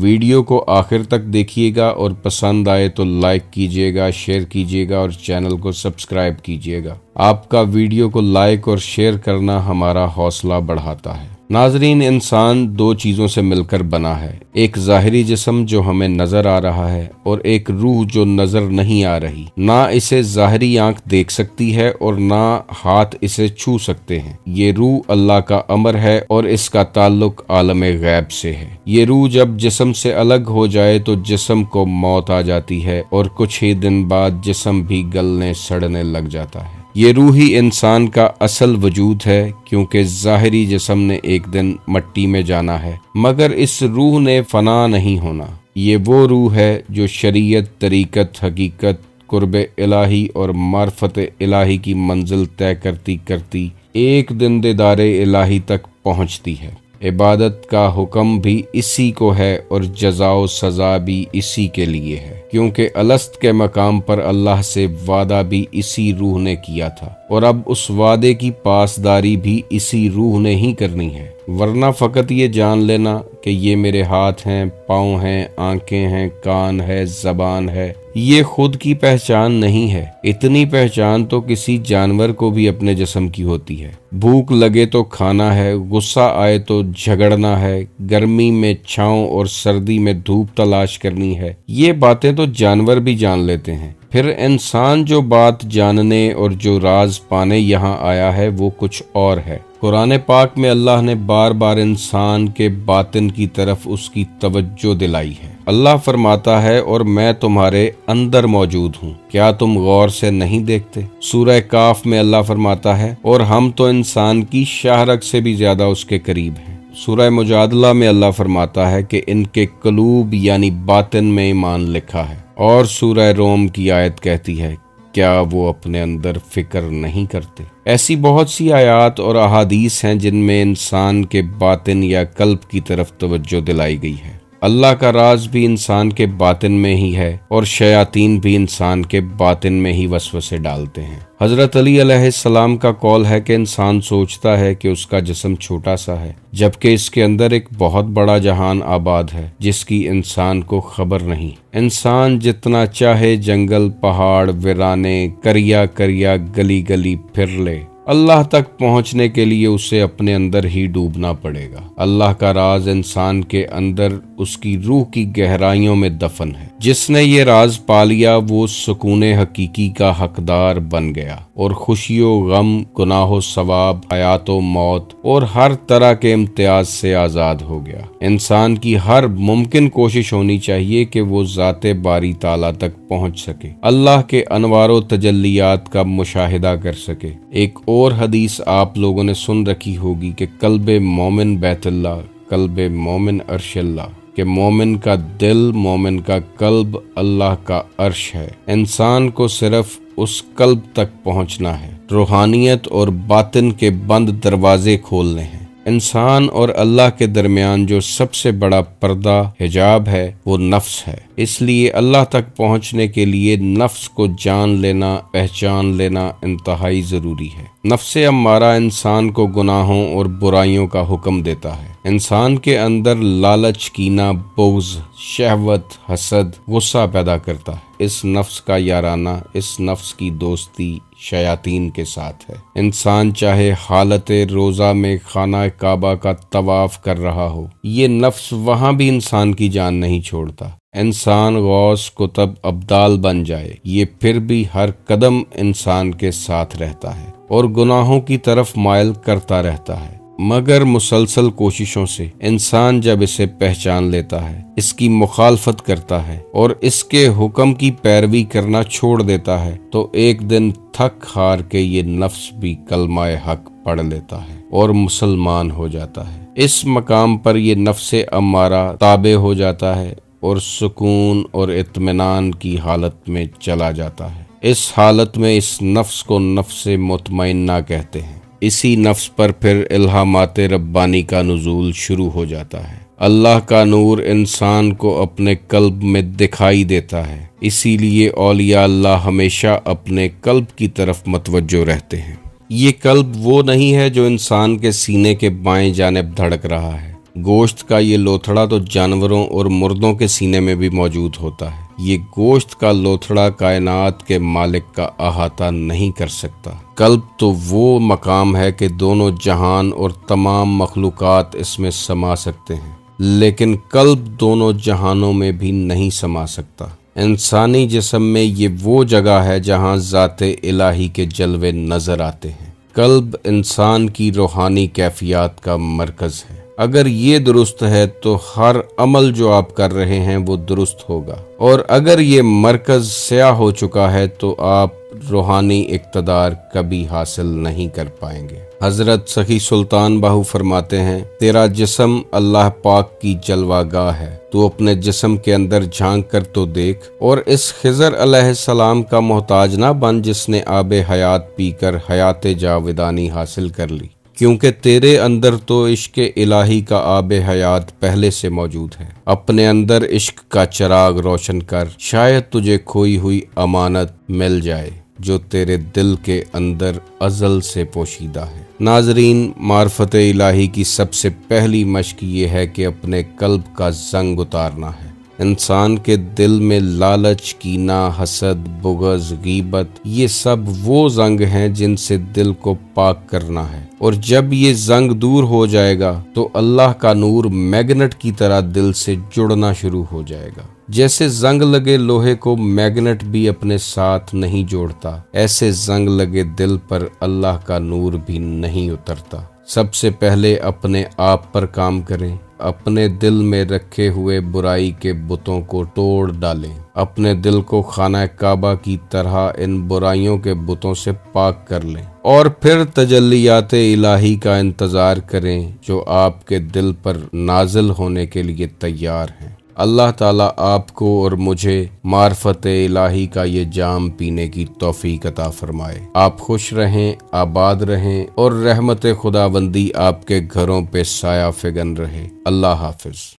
Video کو آخر تک دیکھیے گا اور پسند آئے تو لائک کیجیے گا، شیئر کیجیے گا اور چینل کو سبسکرائب کیجیے گا۔ آپ کا ویڈیو کو لائک اور شیئر کرنا ہمارا حوصلہ بڑھاتا ہے۔ ناظرین، انسان دو چیزوں سے مل کر بنا ہے، ایک ظاہری جسم جو ہمیں نظر آ رہا ہے اور ایک روح جو نظر نہیں آ رہی۔ نہ اسے ظاہری آنکھ دیکھ سکتی ہے اور نہ ہاتھ اسے چھو سکتے ہیں۔ یہ روح اللہ کا امر ہے اور اس کا تعلق عالم غیب سے ہے۔ یہ روح جب جسم سے الگ ہو جائے تو جسم کو موت آ جاتی ہے اور کچھ ہی دن بعد جسم بھی گلنے سڑنے لگ جاتا ہے۔ یہ روح ہی انسان کا اصل وجود ہے، کیونکہ ظاہری جسم نے ایک دن مٹی میں جانا ہے، مگر اس روح نے فنا نہیں ہونا۔ یہ وہ روح ہے جو شریعت، طریقت، حقیقت، قرب الہی اور معرفت الہی کی منزل طے کرتی کرتی ایک دن دیدار الہی تک پہنچتی ہے۔ عبادت کا حکم بھی اسی کو ہے اور جزا و سزا بھی اسی کے لیے ہے، کیونکہ الست کے مقام پر اللہ سے وعدہ بھی اسی روح نے کیا تھا اور اب اس وعدے کی پاسداری بھی اسی روح نے ہی کرنی ہے۔ ورنہ فقط یہ جان لینا کہ یہ میرے ہاتھ ہیں، پاؤں ہیں، آنکھیں ہیں، کان ہے، زبان ہے، یہ خود کی پہچان نہیں ہے۔ اتنی پہچان تو کسی جانور کو بھی اپنے جسم کی ہوتی ہے۔ بھوک لگے تو کھانا ہے، غصہ آئے تو جھگڑنا ہے، گرمی میں چھاؤں اور سردی میں دھوپ تلاش کرنی ہے، یہ باتیں تو جانور بھی جان لیتے ہیں۔ پھر انسان جو بات جاننے اور جو راز پانے یہاں آیا ہے وہ کچھ اور ہے۔ قرآن پاک میں اللہ نے بار بار انسان کے باطن کی طرف اس کی توجہ دلائی ہے۔ اللہ فرماتا ہے، اور میں تمہارے اندر موجود ہوں، کیا تم غور سے نہیں دیکھتے؟ سورہ کاف میں اللہ فرماتا ہے، اور ہم تو انسان کی شاہ رگ سے بھی زیادہ اس کے قریب ہیں۔ سورہ مجادلہ میں اللہ فرماتا ہے کہ ان کے قلوب یعنی باطن میں ایمان لکھا ہے، اور سورہ روم کی آیت کہتی ہے، کیا وہ اپنے اندر فکر نہیں کرتے؟ ایسی بہت سی آیات اور احادیث ہیں جن میں انسان کے باطن یا قلب کی طرف توجہ دلائی گئی ہے۔ اللہ کا راز بھی انسان کے باطن میں ہی ہے اور شیاطین بھی انسان کے باطن میں ہی وسوسے ڈالتے ہیں۔ حضرت علی علیہ السلام کا قول ہے کہ انسان سوچتا ہے کہ اس کا جسم چھوٹا سا ہے، جبکہ اس کے اندر ایک بہت بڑا جہان آباد ہے جس کی انسان کو خبر نہیں۔ انسان جتنا چاہے جنگل، پہاڑ، ویرانے، کریا کریا، گلی گلی پھر لے، اللہ تک پہنچنے کے لیے اسے اپنے اندر ہی ڈوبنا پڑے گا۔ اللہ کا راز انسان کے اندر اس کی روح کی گہرائیوں میں دفن ہے۔ جس نے یہ راز پا لیا وہ سکون حقیقی کا حقدار بن گیا اور خوشی و غم، گناہ و ثواب، حیات و موت اور ہر طرح کے امتیاز سے آزاد ہو گیا۔ انسان کی ہر ممکن کوشش ہونی چاہیے کہ وہ ذات باری تعالیٰ تک پہنچ سکے، اللہ کے انوار و تجلیات کا مشاہدہ کر سکے۔ ایک اور حدیث آپ لوگوں نے سن رکھی ہوگی کہ قلب مومن بیت اللہ، قلب مومن عرش اللہ، کہ مومن کا دل، مومن کا قلب اللہ کا عرش ہے۔ انسان کو صرف اس قلب تک پہنچنا ہے، روحانیت اور باطن کے بند دروازے کھولنے ہیں۔ انسان اور اللہ کے درمیان جو سب سے بڑا پردہ، حجاب ہے، وہ نفس ہے۔ اس لیے اللہ تک پہنچنے کے لیے نفس کو جان لینا، پہچان لینا انتہائی ضروری ہے۔ نفس امارہ انسان کو گناہوں اور برائیوں کا حکم دیتا ہے۔ انسان کے اندر لالچ، کینہ، بغض، شہوت، حسد، غصہ پیدا کرتا ہے۔ اس نفس کا یارانہ، اس نفس کی دوستی شیاطین کے ساتھ ہے۔ انسان چاہے حالت روزہ میں خانہ کعبہ کا طواف کر رہا ہو، یہ نفس وہاں بھی انسان کی جان نہیں چھوڑتا۔ انسان غوث، کتب، ابدال بن جائے، یہ پھر بھی ہر قدم انسان کے ساتھ رہتا ہے اور گناہوں کی طرف مائل کرتا رہتا ہے۔ مگر مسلسل کوششوں سے انسان جب اسے پہچان لیتا ہے، اس کی مخالفت کرتا ہے اور اس کے حکم کی پیروی کرنا چھوڑ دیتا ہے، تو ایک دن تھک ہار کے یہ نفس بھی کلمہ حق پڑھ لیتا ہے اور مسلمان ہو جاتا ہے۔ اس مقام پر یہ نفس امارہ تابع ہو جاتا ہے اور سکون اور اطمینان کی حالت میں چلا جاتا ہے۔ اس حالت میں اس نفس کو نفس مطمئنہ کہتے ہیں۔ اسی نفس پر پھر الہامات ربانی کا نزول شروع ہو جاتا ہے۔ اللہ کا نور انسان کو اپنے قلب میں دکھائی دیتا ہے، اسی لیے اولیاء اللہ ہمیشہ اپنے قلب کی طرف متوجہ رہتے ہیں۔ یہ قلب وہ نہیں ہے جو انسان کے سینے کے بائیں جانب دھڑک رہا ہے، گوشت کا یہ لوتھڑا تو جانوروں اور مردوں کے سینے میں بھی موجود ہوتا ہے۔ یہ گوشت کا لوتھڑا کائنات کے مالک کا احاطہ نہیں کر سکتا۔ قلب تو وہ مقام ہے کہ دونوں جہان اور تمام مخلوقات اس میں سما سکتے ہیں، لیکن قلب دونوں جہانوں میں بھی نہیں سما سکتا۔ انسانی جسم میں یہ وہ جگہ ہے جہاں ذات الہی کے جلوے نظر آتے ہیں۔ قلب انسان کی روحانی کیفیات کا مرکز ہے۔ اگر یہ درست ہے تو ہر عمل جو آپ کر رہے ہیں وہ درست ہوگا، اور اگر یہ مرکز سیاہ ہو چکا ہے تو آپ روحانی اقتدار کبھی حاصل نہیں کر پائیں گے۔ حضرت سخی سلطان باہو فرماتے ہیں، تیرا جسم اللہ پاک کی جلوہ گاہ ہے، تو اپنے جسم کے اندر جھانک کر تو دیکھ، اور اس خضر علیہ السلام کا محتاج نہ بن جس نے آب حیات پی کر حیات جاودانی حاصل کر لی، کیونکہ تیرے اندر تو عشق الہی کا آب حیات پہلے سے موجود ہے۔ اپنے اندر عشق کا چراغ روشن کر، شاید تجھے کھوئی ہوئی امانت مل جائے جو تیرے دل کے اندر ازل سے پوشیدہ ہے۔ ناظرین، معرفت الہی کی سب سے پہلی مشق یہ ہے کہ اپنے قلب کا زنگ اتارنا ہے۔ انسان کے دل میں لالچ، کینہ، حسد، بغض، غیبت، یہ سب وہ زنگ ہیں جن سے دل کو پاک کرنا ہے، اور جب یہ زنگ دور ہو جائے گا تو اللہ کا نور میگنٹ کی طرح دل سے جڑنا شروع ہو جائے گا۔ جیسے زنگ لگے لوہے کو میگنٹ بھی اپنے ساتھ نہیں جوڑتا، ایسے زنگ لگے دل پر اللہ کا نور بھی نہیں اترتا۔ سب سے پہلے اپنے آپ پر کام کریں، اپنے دل میں رکھے ہوئے برائی کے بتوں کو توڑ ڈالیں، اپنے دل کو خانہ کعبہ کی طرح ان برائیوں کے بتوں سے پاک کر لیں، اور پھر تجلیات الہی کا انتظار کریں جو آپ کے دل پر نازل ہونے کے لیے تیار ہیں۔ اللہ تعالیٰ آپ کو اور مجھے معرفت الہی کا یہ جام پینے کی توفیق عطا فرمائے۔ آپ خوش رہیں، آباد رہیں، اور رحمت خداوندی آپ کے گھروں پہ سایہ فگن رہے۔ اللہ حافظ۔